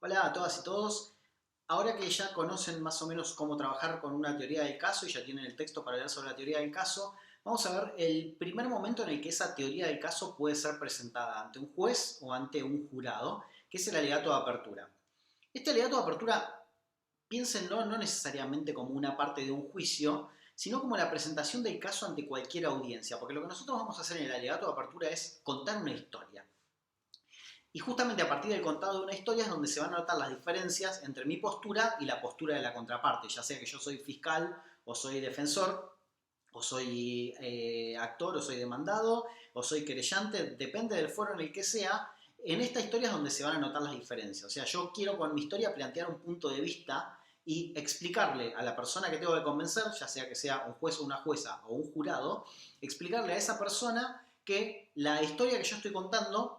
Hola a todas y todos. Ahora que ya conocen más o menos cómo trabajar con una teoría del caso y ya tienen el texto para leer sobre la teoría del caso, vamos a ver el primer momento en el que esa teoría del caso puede ser presentada ante un juez o ante un jurado, que es el alegato de apertura. Este alegato de apertura, piénsenlo no necesariamente como una parte de un juicio, sino como la presentación del caso ante cualquier audiencia, porque lo que nosotros vamos a hacer en el alegato de apertura es contar una historia. Y justamente a partir del contado de una historia es donde se van a notar las diferencias entre mi postura y la postura de la contraparte, ya sea que yo soy fiscal o soy defensor, o soy actor o soy demandado, o soy querellante, depende del foro en el que sea. En esta historia es donde se van a notar las diferencias. O sea, yo quiero con mi historia plantear un punto de vista y explicarle a la persona que tengo que convencer, ya sea que sea un juez o una jueza o un jurado, explicarle a esa persona que la historia que yo estoy contando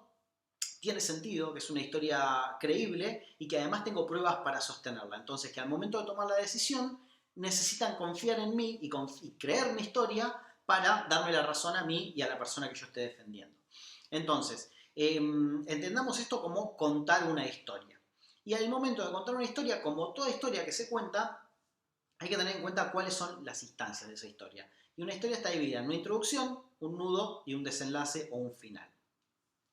tiene sentido, que es una historia creíble y que además tengo pruebas para sostenerla. Entonces, que al momento de tomar la decisión necesitan confiar en mí y creer mi historia para darme la razón a mí y a la persona que yo esté defendiendo. Entonces, entendamos esto como contar una historia. Y al momento de contar una historia, como toda historia que se cuenta, hay que tener en cuenta cuáles son las instancias de esa historia. Y una historia está dividida en una introducción, un nudo y un desenlace o un final.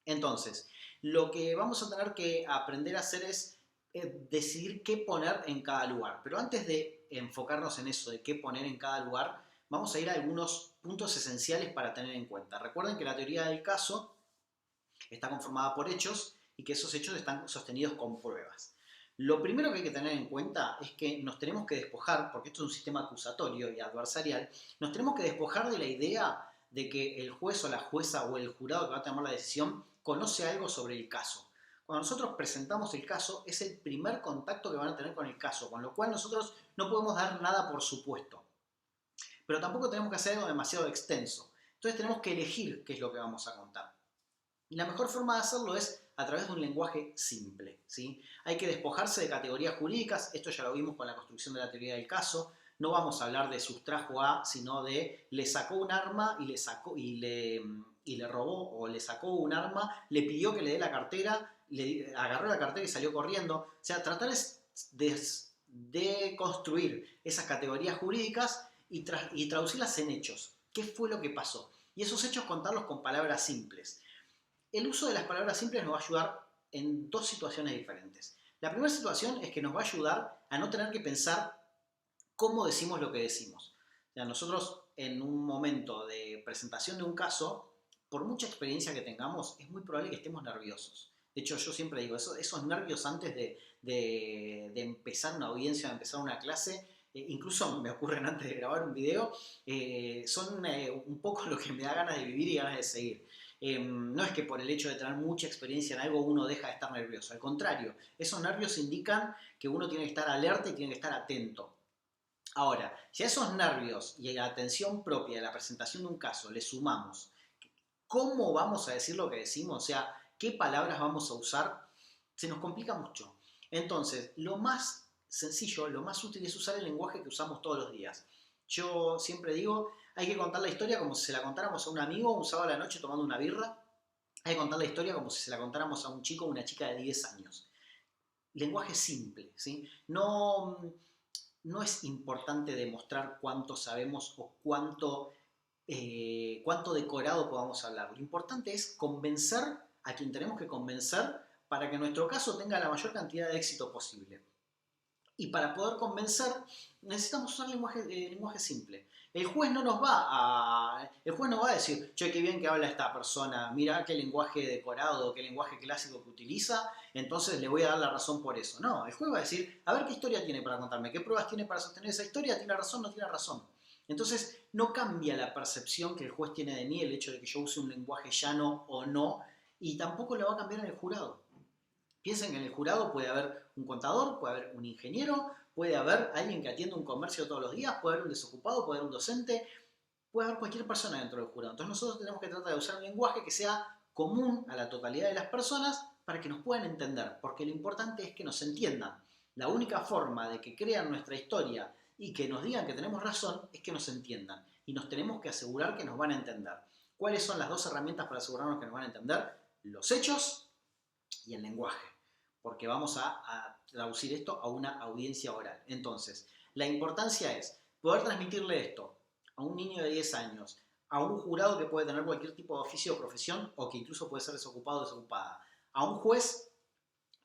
Entonces, lo que vamos a tener que aprender a hacer es decidir qué poner en cada lugar. Pero antes de enfocarnos en eso, de qué poner en cada lugar, vamos a ir a algunos puntos esenciales para tener en cuenta. Recuerden que la teoría del caso está conformada por hechos y que esos hechos están sostenidos con pruebas. Lo primero que hay que tener en cuenta es que nos tenemos que despojar, porque esto es un sistema acusatorio y adversarial, nos tenemos que despojar de la idea de que el juez o la jueza o el jurado que va a tomar la decisión conoce algo sobre el caso. Cuando nosotros presentamos el caso, es el primer contacto que van a tener con el caso, con lo cual nosotros no podemos dar nada por supuesto. Pero tampoco tenemos que hacer algo demasiado extenso. Entonces tenemos que elegir qué es lo que vamos a contar. Y la mejor forma de hacerlo es a través de un lenguaje simple. ¿Sí? Hay que despojarse de categorías jurídicas, esto ya lo vimos con la construcción de la teoría del caso. No vamos a hablar de sustrajo a, sino de le sacó un arma y le robó, o le sacó un arma, le pidió que le dé la cartera, le agarró la cartera y salió corriendo. O sea, tratar de construir esas categorías jurídicas y traducirlas en hechos. ¿Qué fue lo que pasó? Y esos hechos contarlos con palabras simples. El uso de las palabras simples nos va a ayudar en dos situaciones diferentes. La primera situación es que nos va a ayudar a no tener que pensar cómo decimos lo que decimos. O sea, nosotros en un momento de presentación de un caso, por mucha experiencia que tengamos, es muy probable que estemos nerviosos. De hecho, yo siempre digo, esos nervios antes de empezar una audiencia, de empezar una clase, incluso me ocurren antes de grabar un video, son un poco lo que me da ganas de vivir y ganas de seguir. No es que por el hecho de tener mucha experiencia en algo uno deja de estar nervioso, al contrario, esos nervios indican que uno tiene que estar alerta y tiene que estar atento. Ahora, si a esos nervios y a la atención propia de la presentación de un caso le sumamos cómo vamos a decir lo que decimos, o sea, qué palabras vamos a usar, se nos complica mucho. Entonces, lo más sencillo, lo más útil es usar el lenguaje que usamos todos los días. Yo siempre digo, hay que contar la historia como si se la contáramos a un amigo un sábado a la noche tomando una birra. Hay que contar la historia como si se la contáramos a un chico o una chica de 10 años. Lenguaje simple, ¿sí? No es importante demostrar cuánto sabemos o cuánto decorado podamos hablar. Lo importante es convencer a quien tenemos que convencer para que nuestro caso tenga la mayor cantidad de éxito posible. Y para poder convencer necesitamos usar lenguaje simple. El juez no va a decir, che, qué bien que habla esta persona, mira qué lenguaje decorado, qué lenguaje clásico que utiliza, entonces le voy a dar la razón por eso. No, el juez va a decir, a ver qué historia tiene para contarme, qué pruebas tiene para sostener esa historia, tiene razón, no tiene razón. Entonces no cambia la percepción que el juez tiene de mí el hecho de que yo use un lenguaje llano o no, y tampoco lo va a cambiar en el jurado. Piensen que en el jurado puede haber un contador, puede haber un ingeniero, puede haber alguien que atiende un comercio todos los días, puede haber un desocupado, puede haber un docente, puede haber cualquier persona dentro del jurado. Entonces nosotros tenemos que tratar de usar un lenguaje que sea común a la totalidad de las personas para que nos puedan entender, porque lo importante es que nos entiendan. La única forma de que crean nuestra historia y que nos digan que tenemos razón es que nos entiendan. Y nos tenemos que asegurar que nos van a entender. ¿Cuáles son las dos herramientas para asegurarnos que nos van a entender? Los hechos y el lenguaje. porque vamos a traducir esto a una audiencia oral. Entonces, la importancia es poder transmitirle esto a un niño de 10 años, a un jurado que puede tener cualquier tipo de oficio o profesión, o que incluso puede ser desocupado o desocupada, a un juez,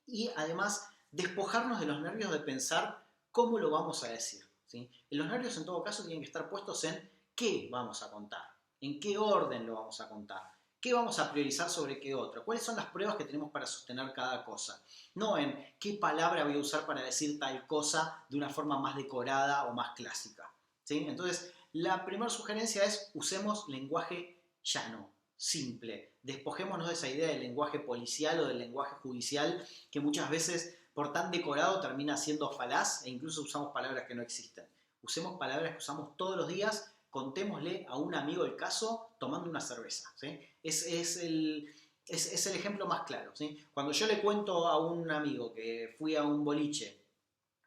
y además despojarnos de los nervios de pensar cómo lo vamos a decir, ¿sí? Los nervios en todo caso tienen que estar puestos en qué vamos a contar, en qué orden lo vamos a contar, qué vamos a priorizar sobre qué otra, cuáles son las pruebas que tenemos para sostener cada cosa, no en qué palabra voy a usar para decir tal cosa de una forma más decorada o más clásica, ¿sí? Entonces, la primera sugerencia es usemos lenguaje llano, simple. Despojémonos de esa idea del lenguaje policial o del lenguaje judicial que muchas veces por tan decorado termina siendo falaz e incluso usamos palabras que no existen. Usemos palabras que usamos todos los días, contémosle a un amigo el caso tomando una cerveza, ¿sí? Es el ejemplo más claro, ¿sí? Cuando yo le cuento a un amigo que fui a un boliche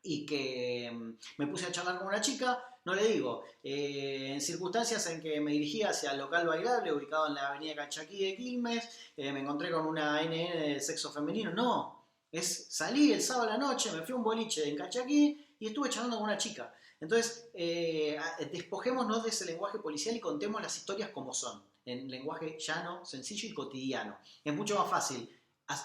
y que me puse a charlar con una chica, no le digo, en circunstancias en que me dirigía hacia el local bailable ubicado en la avenida Calchaquí de Quilmes, me encontré con una NN de sexo femenino, no, salí el sábado a la noche, me fui a un boliche en Calchaquí y estuve charlando con una chica. Entonces, despojémonos de ese lenguaje policial y contemos las historias como son, en lenguaje llano, sencillo y cotidiano. Es mucho más fácil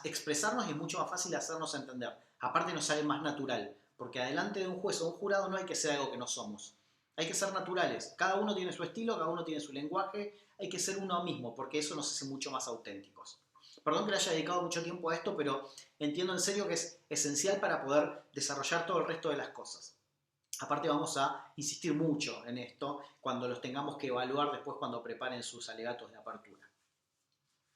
expresarnos y es mucho más fácil hacernos entender. Aparte nos sale más natural, porque adelante de un juez o un jurado no hay que ser algo que no somos. Hay que ser naturales. Cada uno tiene su estilo, cada uno tiene su lenguaje. Hay que ser uno mismo, porque eso nos hace mucho más auténticos. Perdón que le haya dedicado mucho tiempo a esto, pero entiendo en serio que es esencial para poder desarrollar todo el resto de las cosas. Aparte vamos a insistir mucho en esto cuando los tengamos que evaluar después cuando preparen sus alegatos de apertura.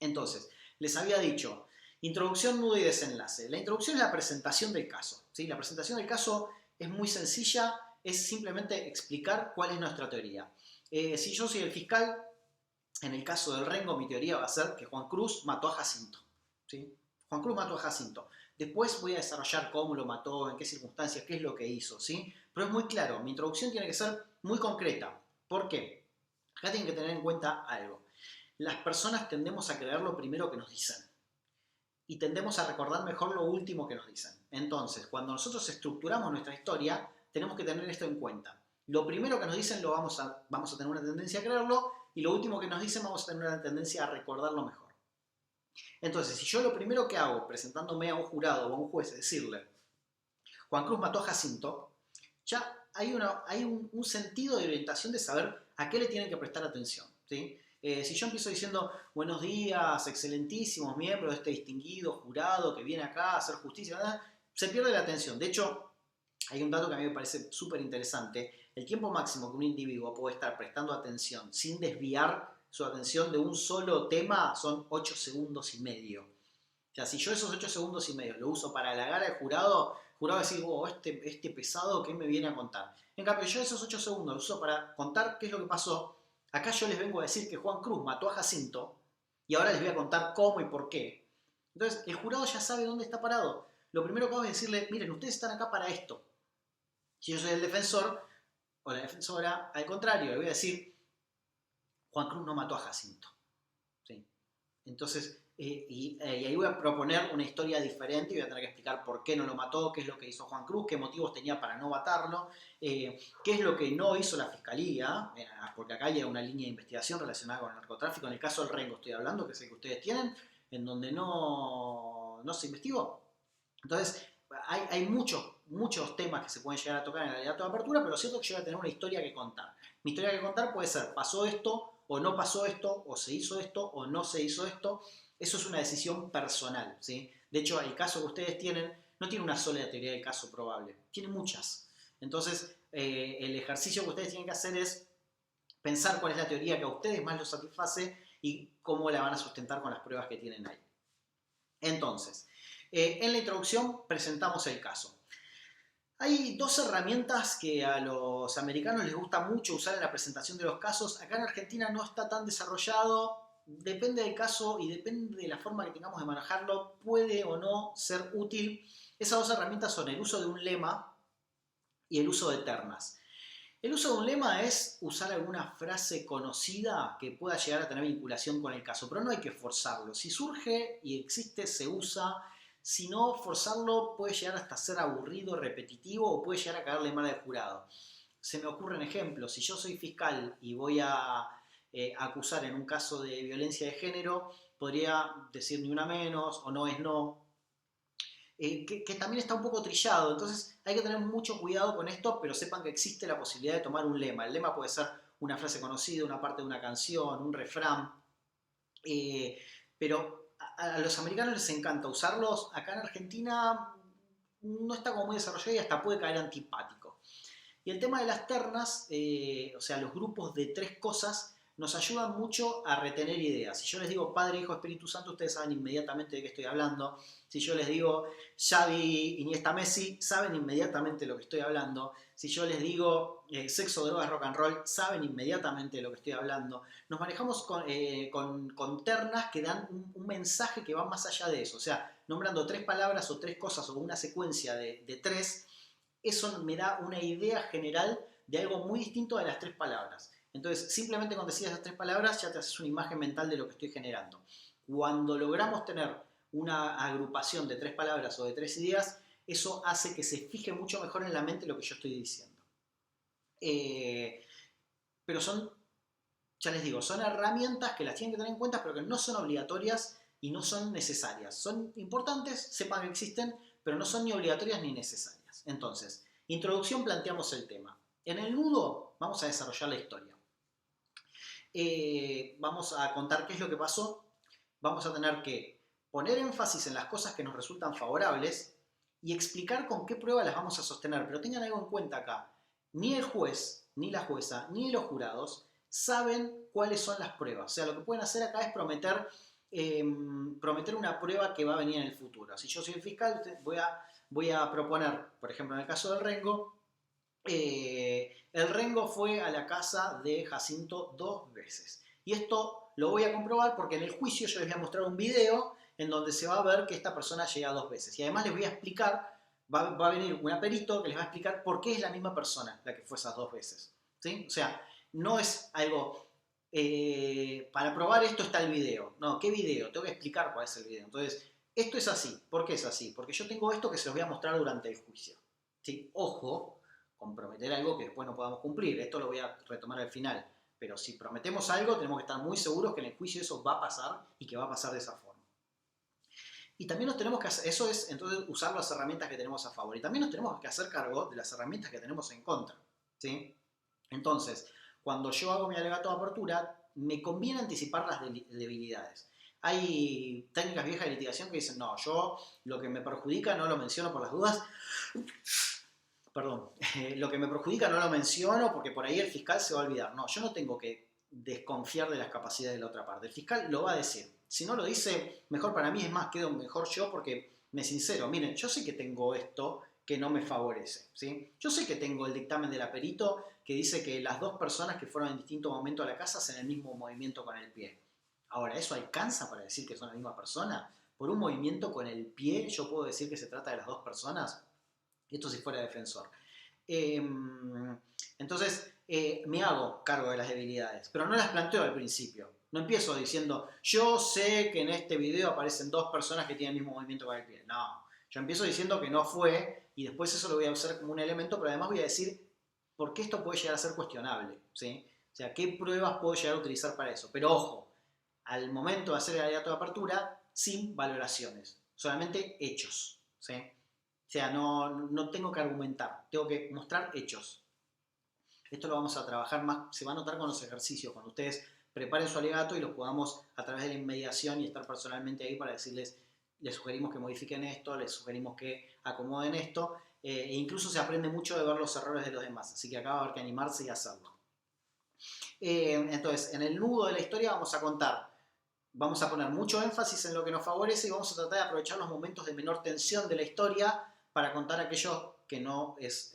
Entonces, les había dicho, introducción, nudo y desenlace. La introducción es la presentación del caso, ¿sí? La presentación del caso es muy sencilla, es simplemente explicar cuál es nuestra teoría. Si yo soy el fiscal, en el caso del Rengo, mi teoría va a ser que Juan Cruz mató a Jacinto, ¿sí? Juan Cruz mató a Jacinto. Después voy a desarrollar cómo lo mató, en qué circunstancias, qué es lo que hizo, ¿sí? Pero es muy claro, mi introducción tiene que ser muy concreta. ¿Por qué? Acá tienen que tener en cuenta algo. Las personas tendemos a creer lo primero que nos dicen y tendemos a recordar mejor lo último que nos dicen. Entonces, cuando nosotros estructuramos nuestra historia, tenemos que tener esto en cuenta. Lo primero que nos dicen lo vamos a tener una tendencia a creerlo y lo último que nos dicen vamos a tener una tendencia a recordarlo mejor. Entonces, si yo lo primero que hago presentándome a un jurado o a un juez es decirle Juan Cruz mató a Jacinto, ya hay un sentido de orientación de saber a qué le tienen que prestar atención, ¿sí? Si yo empiezo diciendo buenos días, excelentísimos miembros de este distinguido jurado que viene acá a hacer justicia, ¿verdad? Se pierde la atención. De hecho, hay un dato que a mí me parece súper interesante. El tiempo máximo que un individuo puede estar prestando atención sin desviar su atención de un solo tema son 8 segundos y medio. O sea, si yo esos 8 segundos y medio lo uso para halagar al jurado, el jurado va a decir, oh, este pesado, ¿qué me viene a contar? En cambio, yo esos 8 segundos los uso para contar qué es lo que pasó. Acá yo les vengo a decir que Juan Cruz mató a Jacinto y ahora les voy a contar cómo y por qué. Entonces, el jurado ya sabe dónde está parado. Lo primero que hago es decirle, miren, ustedes están acá para esto. Si yo soy el defensor o la defensora, al contrario, le voy a decir, Juan Cruz no mató a Jacinto. ¿Sí? Entonces, y ahí voy a proponer una historia diferente y voy a tener que explicar por qué no lo mató, qué es lo que hizo Juan Cruz, qué motivos tenía para no matarlo, qué es lo que no hizo la fiscalía, porque acá hay una línea de investigación relacionada con el narcotráfico, en el caso del Rengo estoy hablando, que es el que ustedes tienen, en donde no se investigó. Entonces, hay muchos temas que se pueden llegar a tocar en el alegato de apertura, pero cierto que yo voy a tener una historia que contar. Mi historia que contar puede ser, pasó esto, o no pasó esto, o se hizo esto, o no se hizo esto. Eso es una decisión personal, ¿sí? De hecho, el caso que ustedes tienen no tiene una sola teoría del caso probable, tiene muchas. Entonces, el ejercicio que ustedes tienen que hacer es pensar cuál es la teoría que a ustedes más los satisface y cómo la van a sustentar con las pruebas que tienen ahí. Entonces, en la introducción presentamos el caso. Hay dos herramientas que a los americanos les gusta mucho usar en la presentación de los casos. Acá en Argentina no está tan desarrollado. Depende del caso y depende de la forma que tengamos de manejarlo, puede o no ser útil. Esas dos herramientas son el uso de un lema y el uso de ternas. El uso de un lema es usar alguna frase conocida que pueda llegar a tener vinculación con el caso, pero no hay que forzarlo. Si surge y existe, se usa. Si no, forzarlo puede llegar hasta ser aburrido, repetitivo o puede llegar a caerle mal al jurado. Se me ocurren ejemplos. Si yo soy fiscal y voy a acusar en un caso de violencia de género, podría decir ni una menos o no es no, que también está un poco trillado. Entonces hay que tener mucho cuidado con esto, pero sepan que existe la posibilidad de tomar un lema. El lema puede ser una frase conocida, una parte de una canción, un refrán, eh, pero a los americanos les encanta usarlos. Acá en Argentina no está como muy desarrollado y hasta puede caer antipático. Y el tema de las ternas, o sea, los grupos de tres cosas, nos ayudan mucho a retener ideas. Si yo les digo Padre, Hijo, Espíritu Santo, ustedes saben inmediatamente de qué estoy hablando. Si yo les digo Xavi, Iniesta, Messi, saben inmediatamente de lo que estoy hablando. Si yo les digo sexo, drogas, rock and roll, saben inmediatamente de lo que estoy hablando. Nos manejamos con ternas que dan un mensaje que va más allá de eso. O sea, nombrando tres palabras o tres cosas o una secuencia de tres, eso me da una idea general de algo muy distinto de las tres palabras. Entonces, simplemente con decir esas tres palabras ya te haces una imagen mental de lo que estoy generando. Cuando logramos tener una agrupación de tres palabras o de tres ideas, eso hace que se fije mucho mejor en la mente lo que yo estoy diciendo. Pero son, ya les digo, son herramientas que las tienen que tener en cuenta, pero que no son obligatorias y no son necesarias. Son importantes, sepan que existen, pero no son ni obligatorias ni necesarias. Entonces, introducción, planteamos el tema. En el nudo vamos a desarrollar la historia. Vamos a contar qué es lo que pasó. Vamos a tener que poner énfasis en las cosas que nos resultan favorables y explicar con qué prueba las vamos a sostener. Pero tengan algo en cuenta acá. Ni el juez, ni la jueza, ni los jurados saben cuáles son las pruebas. O sea, lo que pueden hacer acá es prometer una prueba que va a venir en el futuro. Si yo soy el fiscal, voy a proponer, por ejemplo, en el caso del Rengo, el Rengo fue a la casa de Jacinto 2 veces. Y esto lo voy a comprobar porque en el juicio yo les voy a mostrar un video en donde se va a ver que esta persona llega 2 veces. Y además les voy a explicar, va a venir un perito que les va a explicar por qué es la misma persona la que fue esas 2 veces. ¿Sí? O sea, no es algo... para probar esto está el video. No, ¿qué video? Tengo que explicar cuál es el video. Entonces, esto es así. ¿Por qué es así? Porque yo tengo esto que se los voy a mostrar durante el juicio. ¿Sí? Ojo, comprometer algo que después no podamos cumplir. Esto lo voy a retomar al final. Pero si prometemos algo, tenemos que estar muy seguros que en el juicio eso va a pasar y que va a pasar de esa forma. Y también nos tenemos que hacer, eso es entonces usar las herramientas que tenemos a favor. Y también nos tenemos que hacer cargo de las herramientas que tenemos en contra. ¿Sí? Entonces, cuando yo hago mi alegato de apertura, me conviene anticipar las debilidades. Hay técnicas viejas de litigación que dicen, no, yo lo que me perjudica no lo menciono por las dudas. Perdón, lo que me perjudica no lo menciono porque por ahí el fiscal se va a olvidar. No, yo no tengo que desconfiar de las capacidades de la otra parte. El fiscal lo va a decir. Si no lo dice, mejor para mí, es más, quedo mejor yo porque me sincero. Miren, yo sé que tengo esto que no me favorece, ¿sí? Yo sé que tengo el dictamen del aperito que dice que las dos personas que fueron en distinto momento a la casa hacen el mismo movimiento con el pie. Ahora, ¿eso alcanza para decir que son la misma persona? ¿Por un movimiento con el pie yo puedo decir que se trata de las dos personas? Esto si fuera defensor. Entonces, me hago cargo de las debilidades, pero no las planteo al principio. No empiezo diciendo, yo sé que en este video aparecen dos personas que tienen el mismo movimiento con el pie. No, yo empiezo diciendo que no fue y después eso lo voy a usar como un elemento, pero además voy a decir por qué esto puede llegar a ser cuestionable, ¿sí? O sea, qué pruebas puedo llegar a utilizar para eso. Pero ojo, al momento de hacer el alegato de apertura, sin valoraciones, solamente hechos, ¿sí? O sea, no tengo que argumentar, tengo que mostrar hechos. Esto lo vamos a trabajar más, se va a notar con los ejercicios, cuando ustedes preparen su alegato y los podamos a través de la inmediación y estar personalmente ahí para decirles, les sugerimos que modifiquen esto, les sugerimos que acomoden esto, e incluso se aprende mucho de ver los errores de los demás, así que acá va a haber que animarse y hacerlo. Entonces, en el nudo de la historia vamos a contar, vamos a poner mucho énfasis en lo que nos favorece y vamos a tratar de aprovechar los momentos de menor tensión de la historia para contar aquello que no es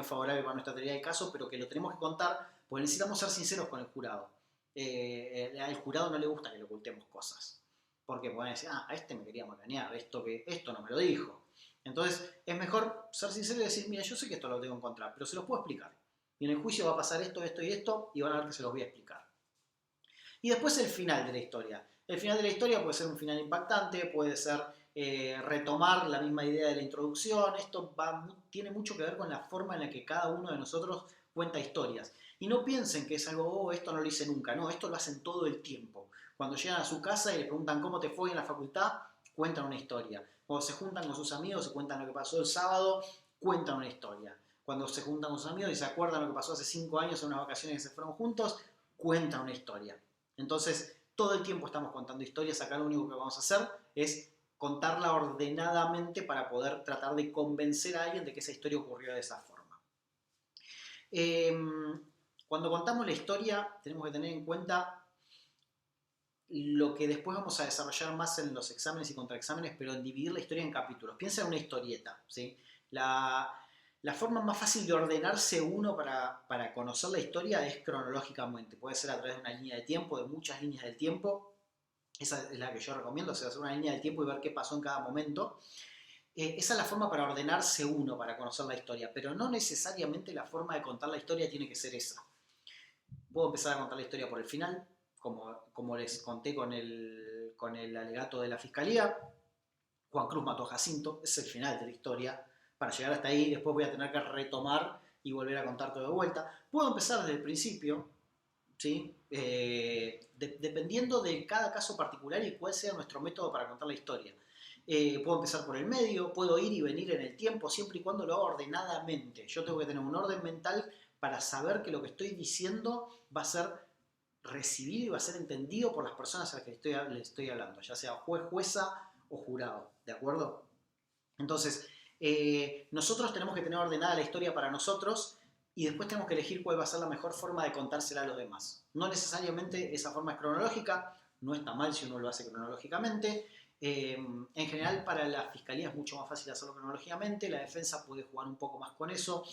favorable para nuestra teoría del caso, pero que lo tenemos que contar porque necesitamos ser sinceros con el jurado. Al jurado no le gusta que le ocultemos cosas, porque pueden decir, a este me quería macanear, esto no me lo dijo. Entonces es mejor ser sincero y decir, mira, yo sé que esto lo tengo que encontrar, pero se los puedo explicar. Y en el juicio va a pasar esto, esto y esto, y van a ver que se los voy a explicar. Y después el final de la historia. El final de la historia puede ser un final impactante, puede ser retomar la misma idea de la introducción. Esto tiene mucho que ver con la forma en la que cada uno de nosotros cuenta historias. Y no piensen que es algo, oh, esto no lo hice nunca. No, esto lo hacen todo el tiempo. Cuando llegan a su casa y le preguntan cómo te fue en la facultad, cuentan una historia. Cuando se juntan con sus amigos y cuentan lo que pasó el sábado, cuentan una historia. Cuando se juntan con sus amigos y se acuerdan lo que pasó hace 5 años en unas vacaciones que se fueron juntos, cuentan una historia. Entonces, todo el tiempo estamos contando historias. Acá lo único que vamos a hacer es contarla ordenadamente para poder tratar de convencer a alguien de que esa historia ocurrió de esa forma. Cuando contamos la historia, tenemos que tener en cuenta lo que después vamos a desarrollar más en los exámenes y contraexámenes, pero en dividir la historia en capítulos. Piensa en una historieta, ¿sí? La forma más fácil de ordenarse uno para conocer la historia es cronológicamente. Puede ser a través de una línea de tiempo, de muchas líneas del tiempo. Esa es la que yo recomiendo, o sea, hacer una línea del tiempo y ver qué pasó en cada momento. Esa es la forma para ordenarse uno, para conocer la historia, pero no necesariamente la forma de contar la historia tiene que ser esa. Puedo empezar a contar la historia por el final, como les conté con el alegato de la fiscalía. Juan Cruz mató a Jacinto, es el final de la historia. Para llegar hasta ahí, después voy a tener que retomar y volver a contar todo de vuelta. Puedo empezar desde el principio, ¿sí? Dependiendo de cada caso particular y cuál sea nuestro método para contar la historia. Puedo empezar por el medio, puedo ir y venir en el tiempo, siempre y cuando lo haga ordenadamente. Yo tengo que tener un orden mental para saber que lo que estoy diciendo va a ser recibido y va a ser entendido por las personas a las que le estoy hablando, ya sea juez, jueza o jurado, ¿de acuerdo? Entonces, nosotros tenemos que tener ordenada la historia para nosotros y después tenemos que elegir cuál va a ser la mejor forma de contársela a los demás. No necesariamente esa forma es cronológica, no está mal si uno lo hace cronológicamente. En general para la fiscalía es mucho más fácil hacerlo cronológicamente, la defensa puede jugar un poco más con eso,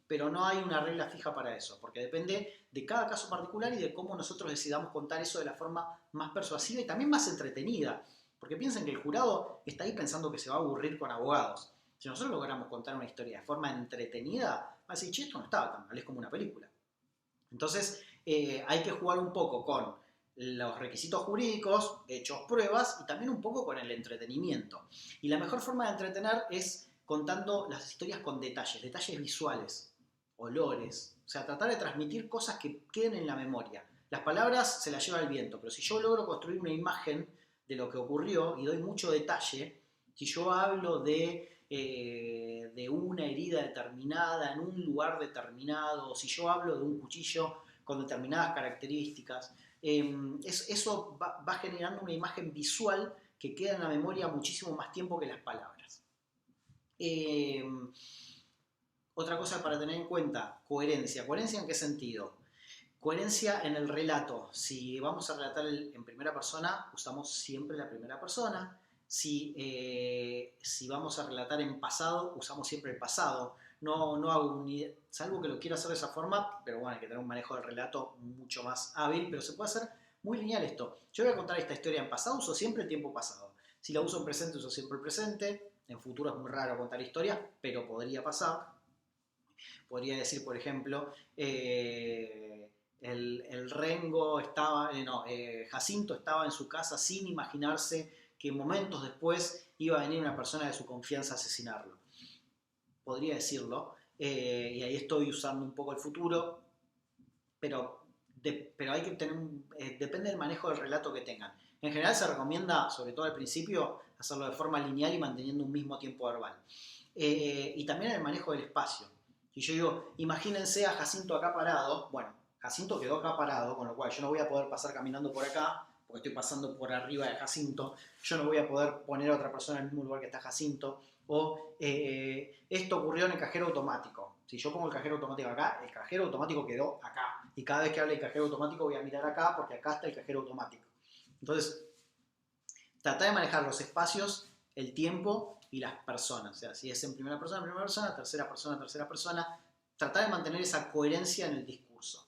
pero no hay una regla fija para eso, porque depende de cada caso particular y de cómo nosotros decidamos contar eso de la forma más persuasiva y también más entretenida. Porque piensen que el jurado está ahí pensando que se va a aburrir con abogados. Si nosotros logramos contar una historia de forma entretenida, va a decir, che, esto no estaba tan mal, es como una película. Entonces, hay que jugar un poco con los requisitos jurídicos, hechos, pruebas, y también un poco con el entretenimiento. Y la mejor forma de entretener es contando las historias con detalles visuales, olores, o sea, tratar de transmitir cosas que queden en la memoria. Las palabras se las lleva el viento, pero si yo logro construir una imagen de lo que ocurrió y doy mucho detalle, si yo hablo de una herida determinada en un lugar determinado, o si yo hablo de un cuchillo con determinadas características, eso va generando una imagen visual que queda en la memoria muchísimo más tiempo que las palabras. Otra cosa para tener en cuenta, coherencia. ¿Coherencia en qué sentido? Coherencia en el relato. Si vamos a relatar en primera persona, usamos siempre la primera persona. Si vamos a relatar en pasado, usamos siempre el pasado. No hago salvo que lo quiera hacer de esa forma, pero bueno, hay que tener un manejo del relato mucho más hábil, pero se puede hacer muy lineal esto. Yo voy a contar esta historia en pasado, uso siempre el tiempo pasado. Si la uso en presente, uso siempre el presente. En futuro es muy raro contar historias, pero podría pasar. Podría decir, por ejemplo, el Rengo estaba, Jacinto estaba en su casa sin imaginarse que momentos después iba a venir una persona de su confianza a asesinarlo. Podría decirlo, y ahí estoy usando un poco el futuro, pero hay que tener, depende del manejo del relato que tengan. En general se recomienda, sobre todo al principio, hacerlo de forma lineal y manteniendo un mismo tiempo verbal. Y también el manejo del espacio. Si yo digo, imagínense a Jacinto acá parado, bueno, Jacinto quedó acá parado, con lo cual yo no voy a poder pasar caminando por acá, porque estoy pasando por arriba de Jacinto, yo no voy a poder poner a otra persona en el mismo lugar que está Jacinto, o esto ocurrió en el cajero automático. Si yo pongo el cajero automático acá, el cajero automático quedó acá, y cada vez que hable el cajero automático voy a mirar acá, porque acá está el cajero automático. Entonces, tratar de manejar los espacios, el tiempo y las personas. O sea, si es en primera persona, tercera persona, tratar de mantener esa coherencia en el discurso.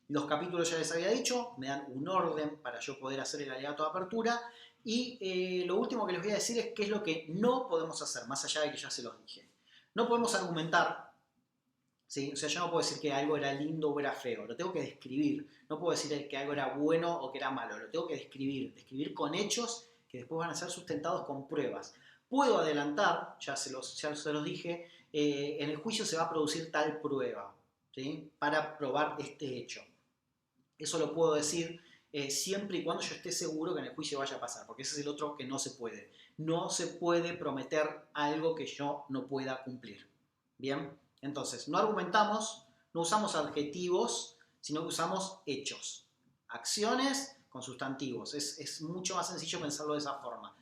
Los capítulos ya les había dicho, me dan un orden para yo poder hacer el alegato de apertura. Y lo último que les voy a decir es qué es lo que no podemos hacer, más allá de que ya se los dije. No podemos argumentar. ¿Sí? O sea, yo no puedo decir que algo era lindo o era feo, lo tengo que describir. No puedo decir que algo era bueno o que era malo, lo tengo que describir con hechos que después van a ser sustentados con pruebas. Puedo adelantar, ya se los dije, en el juicio se va a producir tal prueba, ¿sí? Para probar este hecho. Eso lo puedo decir siempre y cuando yo esté seguro que en el juicio vaya a pasar, porque ese es el otro que no se puede. No se puede prometer algo que yo no pueda cumplir. Bien, entonces no argumentamos, no usamos adjetivos, sino que usamos hechos, acciones con sustantivos. Es mucho más sencillo pensarlo de esa forma.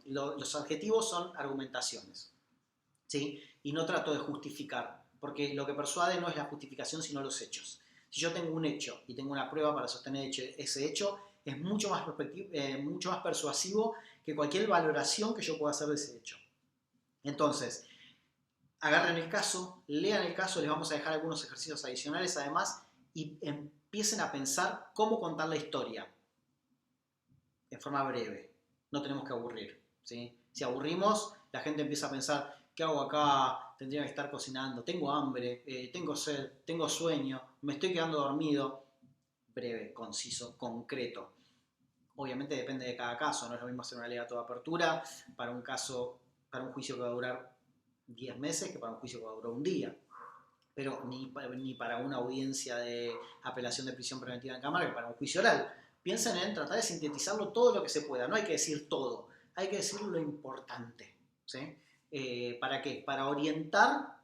Los adjetivos son argumentaciones, ¿sí? Y no trato de justificar, porque lo que persuade no es la justificación, sino los hechos. Si yo tengo un hecho y tengo una prueba para sostener ese hecho, es mucho más persuasivo que cualquier valoración que yo pueda hacer de ese hecho. Entonces, agarren el caso, lean el caso, les vamos a dejar algunos ejercicios adicionales además y empiecen a pensar cómo contar la historia en forma breve. No tenemos que aburrir, ¿sí? Si aburrimos, la gente empieza a pensar, ¿qué hago acá? Tendría que estar cocinando, tengo hambre, tengo sed, tengo sueño, me estoy quedando dormido. Breve, conciso, concreto. Obviamente depende de cada caso, no es lo mismo hacer un alegato de apertura para un caso, para un juicio que va a durar 10 meses que para un juicio que va a durar un día. Pero ni para una audiencia de apelación de prisión preventiva en cámara que para un juicio oral. Piensen en tratar de sintetizarlo todo lo que se pueda. No hay que decir todo, hay que decir lo importante, ¿sí? ¿Para qué? Para orientar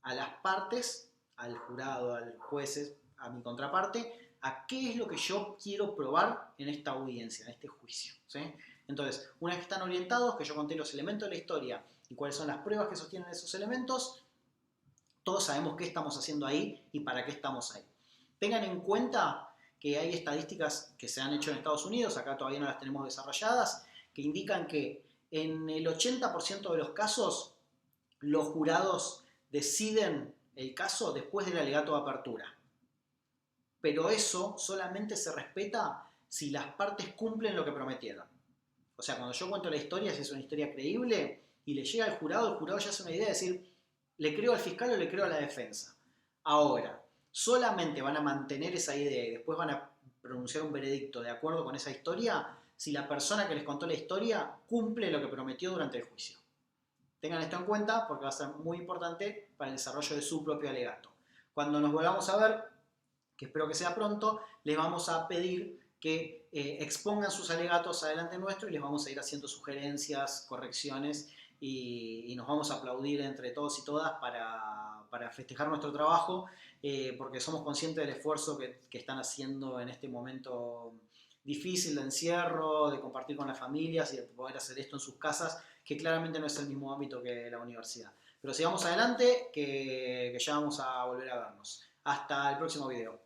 a las partes, al jurado, a los jueces, a mi contraparte, a qué es lo que yo quiero probar en esta audiencia, en este juicio, ¿sí? Entonces, una vez que están orientados, que yo conté los elementos de la historia y cuáles son las pruebas que sostienen esos elementos, todos sabemos qué estamos haciendo ahí y para qué estamos ahí. Tengan en cuenta que hay estadísticas que se han hecho en Estados Unidos, acá todavía no las tenemos desarrolladas, que indican que en el 80% de los casos los jurados deciden el caso después del alegato de apertura. Pero eso solamente se respeta si las partes cumplen lo que prometieron. O sea, cuando yo cuento la historia, si es una historia creíble y le llega al jurado, el jurado ya hace una idea de decir, ¿le creo al fiscal o le creo a la defensa? Ahora, solamente van a mantener esa idea y después van a pronunciar un veredicto de acuerdo con esa historia si la persona que les contó la historia cumple lo que prometió durante el juicio. Tengan esto en cuenta porque va a ser muy importante para el desarrollo de su propio alegato. Cuando nos volvamos a ver, que espero que sea pronto, les vamos a pedir que expongan sus alegatos adelante nuestro y les vamos a ir haciendo sugerencias, correcciones y nos vamos a aplaudir entre todos y todas para festejar nuestro trabajo porque somos conscientes del esfuerzo que están haciendo en este momento difícil de encierro, de compartir con las familias y de poder hacer esto en sus casas, que claramente no es el mismo ámbito que la universidad. Pero sigamos adelante, que ya vamos a volver a vernos. Hasta el próximo video.